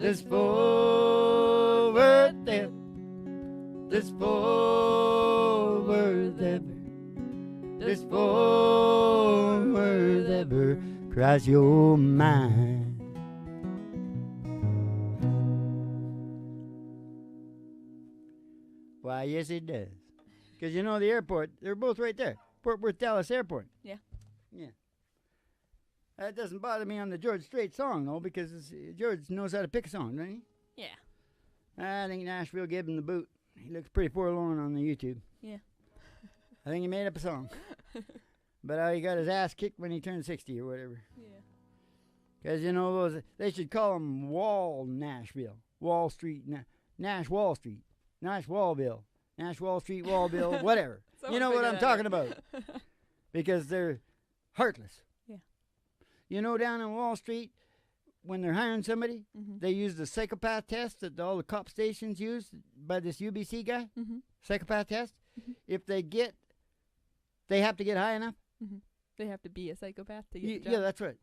this forward ever, this forward ever, this forward ever cross your mind. Why, yes, it does. Because you know the airport, they're both right there. Fort Worth Dallas Airport. Yeah. Yeah. That doesn't bother me on the George Strait song, though, because George knows how to pick a song, doesn't he? Yeah. I think Nashville gave him the boot. He looks pretty forlorn on the YouTube. Yeah. I think he made up a song. But he got his ass kicked when he turned 60 or whatever. Yeah. Because, you know, they should call him Wall Nashville. Wall Street, Nash Wall Street. Nashwallville. Nash Wall Street, Wallville, whatever. You know what I'm talking about. Because they're heartless. Yeah. You know, down on Wall Street, when they're hiring somebody, they use the psychopath test that all the cop stations use by this UBC guy. Psychopath test. If they have to get high enough. They have to be a psychopath to get the job? Yeah, that's right.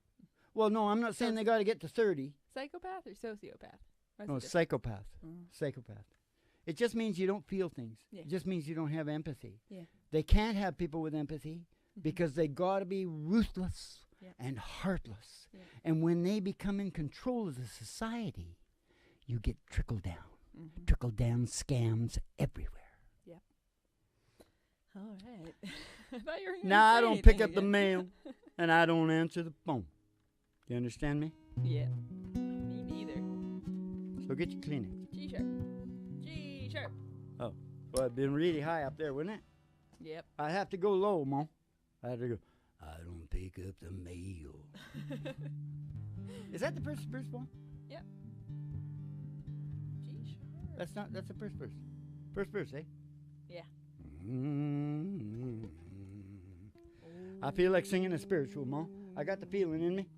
Well, no, I'm not saying they got to get to 30. Psychopath or sociopath? No, psychopath. Psychopath. It just means you don't feel things. Yeah. It just means you don't have empathy. Yeah. They can't have people with empathy because they got to be ruthless and heartless. Yeah. And when they become in control of the society, you get trickle down. Trickle down scams everywhere. Yep. All right. I thought you were Now I don't pick up the mail and I don't answer the phone. Do you understand me? Yeah. Me neither. So get your Kleenex. G-sharp. G-sharp. Oh, well, it'd been really high up there, wouldn't it? Yep. I have to go low, Mo. I have to go, I don't pick up the mail. Is that the first one? Yep. G-sharp. That's the first verse. First verse, eh? Yeah. I feel like singing a spiritual, Mo. I got the feeling in me.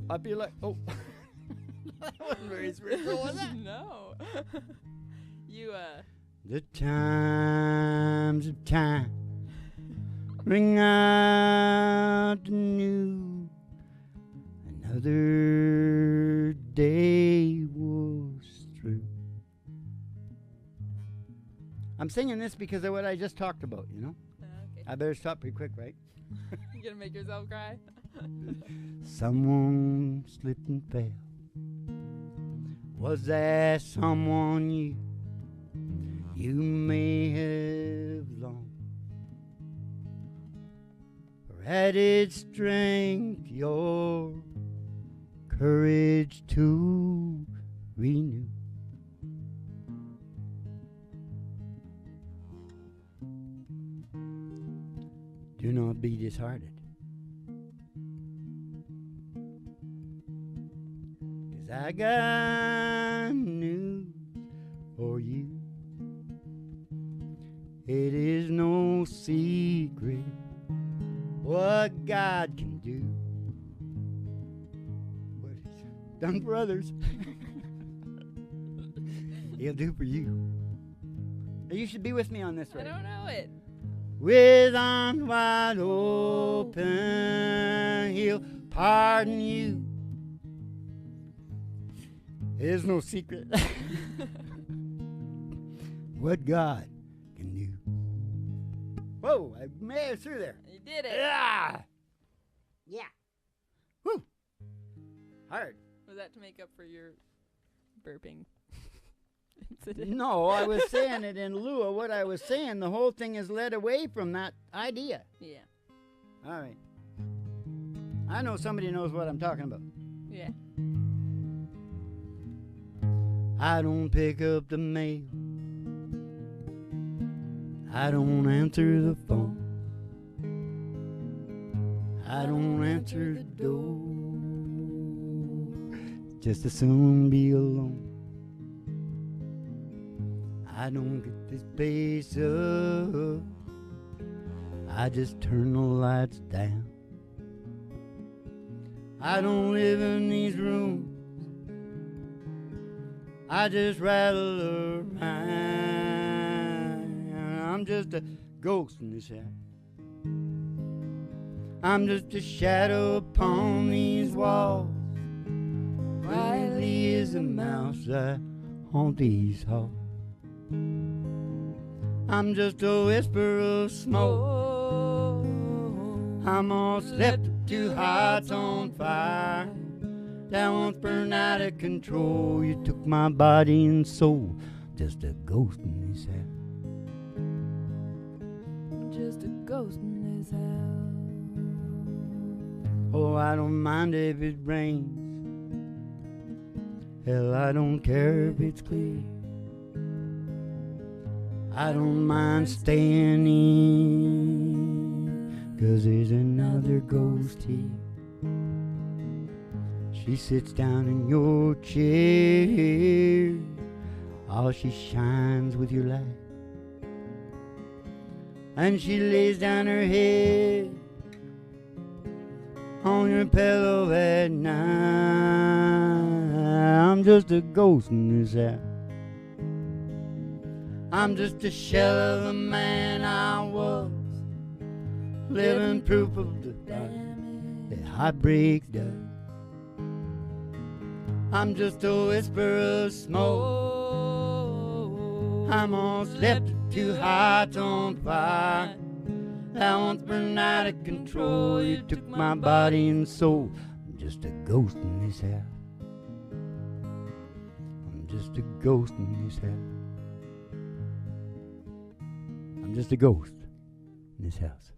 I feel like, that wasn't very spiritual, was it? No. The chimes of time ring out anew. Another day was through. I'm singing this because of what I just talked about, you know? Okay. I better stop pretty quick, right? You gonna make yourself cry? Someone slipped and fell. Was that someone you may have longed? Or added strength your courage to renew? Do not be disheartened. 'Cause I got news for you. It is no secret what God can do. What He's done for others, He'll do for you. You should be with me on this one. I don't know it. With arms wide open, He'll pardon you. There's no secret what God can do. Whoa, I made it through there. You did it. Yeah. Yeah. Woo. Hard. Was that to make up for your burping incident? No, I was saying it in lieu of what I was saying. The whole thing is led away from that idea. Yeah. All right. I know somebody knows what I'm talking about. Yeah. I don't pick up the mail. I don't answer the phone. I don't answer the door. Just as soon be alone. I don't get this place up. I just turn the lights down. I don't live in these rooms. I just rattle around. I'm just a ghost in this house. I'm just a shadow upon these walls. While a mouse that haunt these halls. I'm just a whisper of smoke. I'm all slept two hearts on fire that once burned out of control. You took my body and soul, just a ghost in this house. Just a ghost in this house. Oh, I don't mind if it rains. Hell, I don't care if it's clear. I don't mind staying in, 'cause there's another ghost here. She sits down in your chair. Oh, she shines with your light. And she lays down her head on your pillow at night. I'm just a ghost in this house. I'm just a shell of the man I was, living proof of the time that heartbreak does. I'm just a whisper of smoke. I'm all slept two hearts on fire that once burned out of control. You took my body and soul. I'm just a ghost in this house. I'm just a ghost in this house. I'm just a ghost in this house.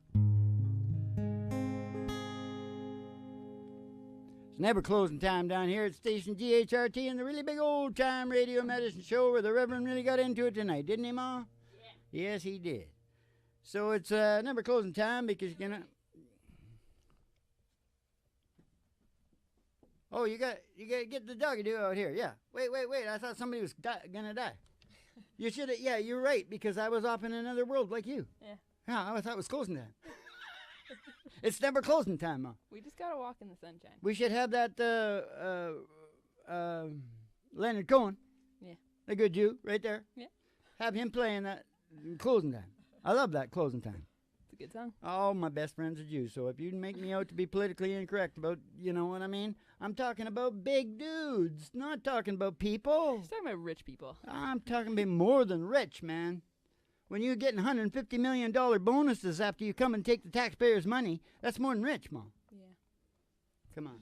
It's never closing time down here at station GHRT and the really big old time radio medicine show where the Reverend really got into it tonight, didn't he, Ma? Yeah. Yes, he did. So it's never closing time because you're gonna. Oh, you got to get the doggy do out here. Yeah. Wait. I thought somebody was gonna die. You should have. Yeah, you're right because I was off in another world like you. Yeah. Yeah, I thought it was closing time. It's never closing time, Ma. We just gotta walk in the sunshine. We should have that Leonard Cohen. Yeah. The good Jew right there. Yeah. Have him playing that closing time. I love that closing time. It's a good song. All my best friends are Jews, so if you make me out to be politically incorrect about, you know what I mean, I'm talking about big dudes, not talking about people. He's talking about rich people. I'm talking about more than rich, man. When you're getting $150 million bonuses after you come and take the taxpayers' money, that's more than rich, Mom. Yeah. Come on.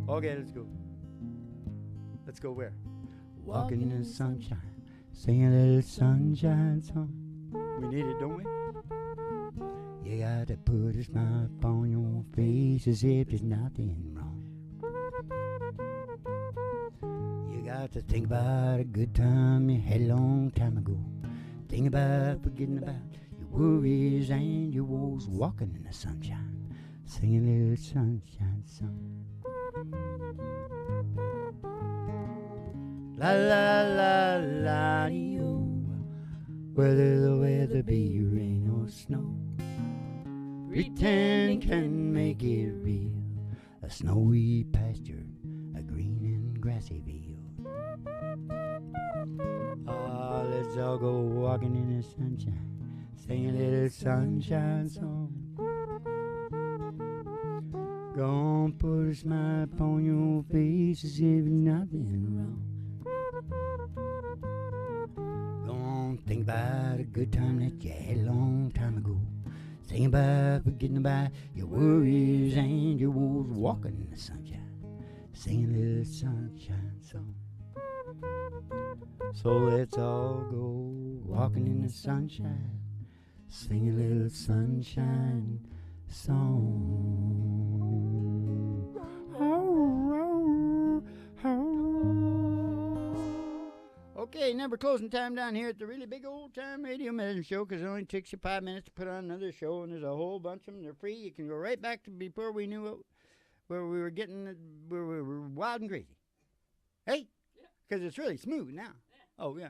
Okay, let's go. Let's go where? Walking in the sunshine, singing a little sunshine song. We need it, don't we? You gotta put a smile on your face as if there's nothing wrong. You got to think about a good time you had a long time ago. Think about forgetting about your worries and your woes. Walking in the sunshine, singing a little sunshine song. La la la la dee-oh. Whether the weather be rain or snow, pretend can make it real. A snowy pasture, a green and grassy field. Ah, let's all go walking in the sunshine, sing a little sunshine song. Gonna put a smile upon your face as if nothing wrong. Gonna think about a good time that you had a long time ago. Sing about forgetting about your worries and your woes. Walking in the sunshine, sing a little sunshine song. So let's all go walking in the sunshine, sing a little sunshine song. Okay, never closing time down here at the really big old time radio medicine show because it only takes you 5 minutes to put on another show, and there's a whole bunch of them. They're free. You can go right back to before we knew it, where we were getting, where we were wild and crazy. Hey? Because it's really smooth now. Yeah. Oh, yeah.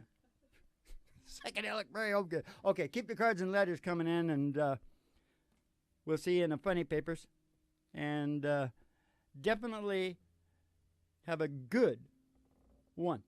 Psychedelic, very good. Okay, keep your cards and letters coming in, and we'll see you in the funny papers. And definitely have a good one.